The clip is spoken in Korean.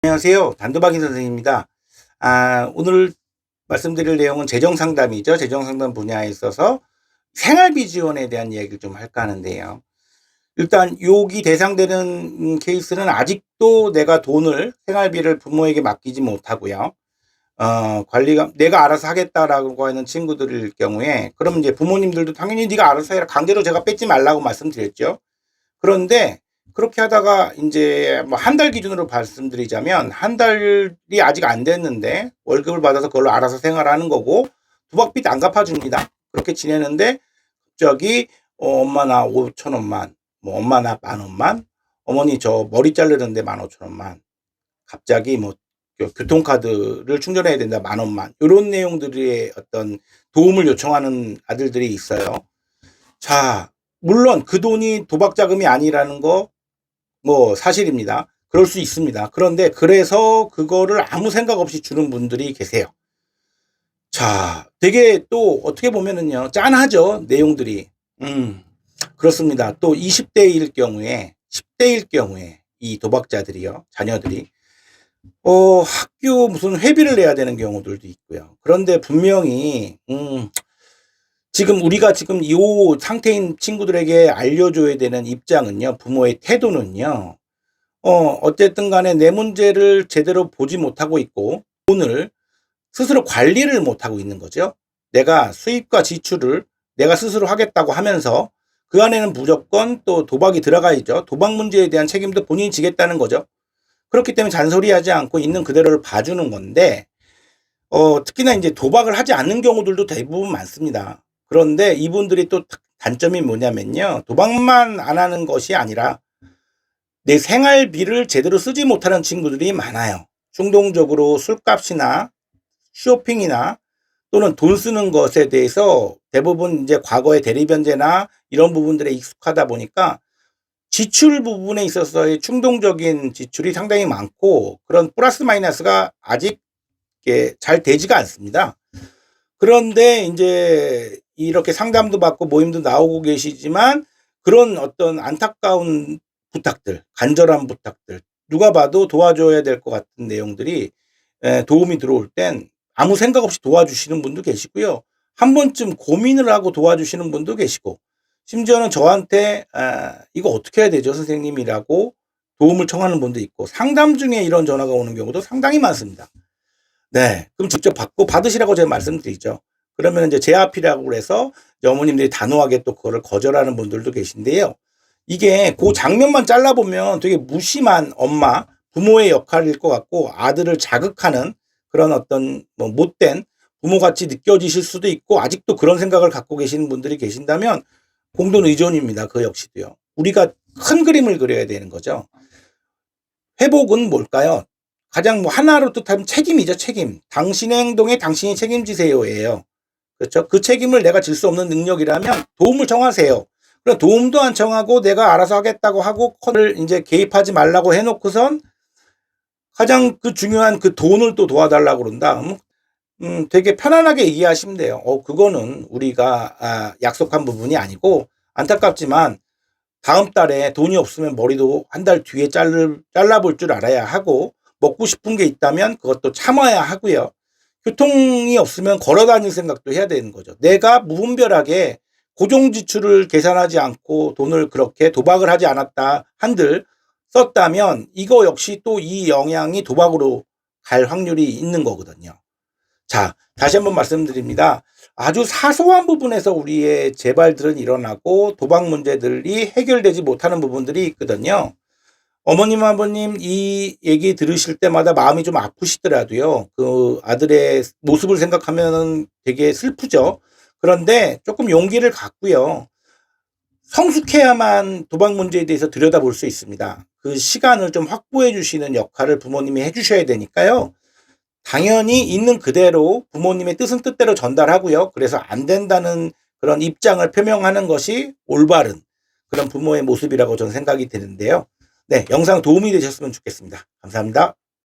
안녕하세요. 단도박이 선생님입니다. 오늘 말씀드릴 내용은 재정상담이죠. 재정상담 분야에 있어서 생활비 지원에 대한 이야기를 좀 할까 하는데요. 일단 여기 대상되는 케이스는 아직도 내가 돈을 생활비를 부모에게 맡기지 못하고요. 관리가 내가 알아서 하겠다라고 하는 친구들일 경우에 그러면 이제 부모님들도 당연히 네가 알아서 해라. 강제로 제가 뺏지 말라고 말씀드렸죠. 그런데 그렇게 하다가 인제 뭐 한 달 기준으로 말씀드리자면 한 달이 아직 안 됐는데 월급을 받아서 그걸로 알아서 생활하는 거고 도박빚 안 갚아 줍니다. 그렇게 지내는데 갑자기 "엄마 나 5천 원만." 뭐 "엄마 나 만 원만." "어머니 저 머리 자르는데 15,000원만." 갑자기 뭐 교통카드를 충전해야 된다 10,000원만. 요런 내용들의 어떤 도움을 요청하는 아들들이 있어요. 자, 물론 그 돈이 도박 자금이 아니라는 거 뭐 사실입니다. 그럴 수 있습니다. 그런데 그래서 그거를 아무 생각 없이 주는 분들이 계세요. 자, 되게 또 어떻게 보면은요, 짠하죠, 내용들이. 그렇습니다. 또 20 대일 경우에 10 대일 경우에 이 도박자들이요, 자녀들이 학교 무슨 회비를 내야 되는 경우들도 있고요. 그런데 분명히 지금 우리가 지금 이 상태인 친구들에게 알려줘야 되는 입장은요, 부모의 태도는요. 어쨌든 간에 내 문제를 제대로 보지 못하고 있고 돈을 스스로 관리를 못하고 있는 거죠. 내가 수입과 지출을 내가 스스로 하겠다고 하면서 그 안에는 무조건 또 도박이 들어가야죠. 도박 문제에 대한 책임도 본인이 지겠다는 거죠. 그렇기 때문에 잔소리하지 않고 있는 그대로를 봐주는 건데 특히나 이제 도박을 하지 않는 경우들도 대부분 많습니다. 그런데 이분들이 또 단점이 뭐냐면요. 도박만 안 하는 것이 아니라 내 생활비를 제대로 쓰지 못하는 친구들이 많아요. 충동적으로 술값이나 쇼핑이나 또는 돈 쓰는 것에 대해서 대부분 이제 과거의 대리변제나 이런 부분들에 익숙하다 보니까 지출 부분에 있어서의 충동적인 지출이 상당히 많고 그런 플러스 마이너스가 아직 이게 잘 되지가 않습니다. 그런데 인제 이렇게 상담도 받고 모임도 나오고 계시지만 그런 어떤 안타까운 부탁들, 간절한 부탁들, 누가 봐도 도와줘야 될 것 같은 내용들이 도움이 들어올 땐 아무 생각 없이 도와주시는 분도 계시고요. 한 번쯤 고민을 하고 도와주시는 분도 계시고 심지어는 저한테 "이거 어떻게 해야 되죠 선생님?"이라고 도움을 청하는 분도 있고 상담 중에 이런 전화가 오는 경우도 상당히 많습니다. 네. 그럼 직접 받고 받으시라고 제가 말씀드리죠. 그러면 인제 제압이라고 그래서 이제 어머님들이 단호하게 또 그거를 거절하는 분들도 계신데요. 이게 고 장면만 잘라 보면 되게 무심한 엄마, 부모의 역할일 것 같고 아들을 자극하는 그런 어떤 뭐 못된 부모같이 느껴지실 수도 있고 아직도 그런 생각을 갖고 계시는 분들이 계신다면 공동 의존입니다, 그 역시도요. 우리가 큰 그림을 그려야 되는 거죠. 회복은 뭘까요? 가장 뭐 하나로 뜻하면 책임이죠, 책임. 당신의 행동에 당신이 책임지세요예요. 그렇죠? 그 책임을 내가 질 수 없는 능력이라면 도움을 청하세요. 그럼 도움도 안 청하고 내가 알아서 하겠다고 하고 를 인제 개입하지 말라고 해 놓고선 가장 그 중요한 그 돈을 또 도와달라고 그런다? 되게 편안하게 얘기하시면 돼요. 그거는 우리가 약속한 부분이 아니고 안타깝지만 다음 달에 돈이 없으면 머리도 한 달 뒤에 잘라볼 줄 알아야 하고 먹고 싶은 게 있다면 그것도 참아야 하고요. 교통이 없으면 걸어 다닐 생각도 해야 되는 거죠. 내가 무분별하게 고정 지출을 계산하지 않고 돈을 그렇게 도박을 하지 않았다 한들 썼다면 이거 역시 또 이 영향이 도박으로 갈 확률이 있는 거거든요. 자, 다시 한번 말씀드립니다. 아주 사소한 부분에서 우리의 재발들은 일어나고 도박 문제들이 해결되지 못하는 부분들이 있거든요. 어머님, 아버님 이 얘기 들으실 때마다 마음이 좀 아프시더라도요. 그 아들의 모습을 생각하면은 되게 슬프죠. 그런데 조금 용기를 갖고요. 성숙해야만 도박 문제에 대해서 들여다볼 수 있습니다. 그 시간을 좀 확보해 주시는 역할을 부모님이 해 주셔야 되니까요. 당연히 있는 그대로 부모님의 뜻은 뜻대로 전달하고요. 그래서 안 된다는 그런 입장을 표명하는 것이 올바른 그런 부모의 모습이라고 저는 생각이 드는데요. 네, 영상 도움이 되셨으면 좋겠습니다. 감사합니다.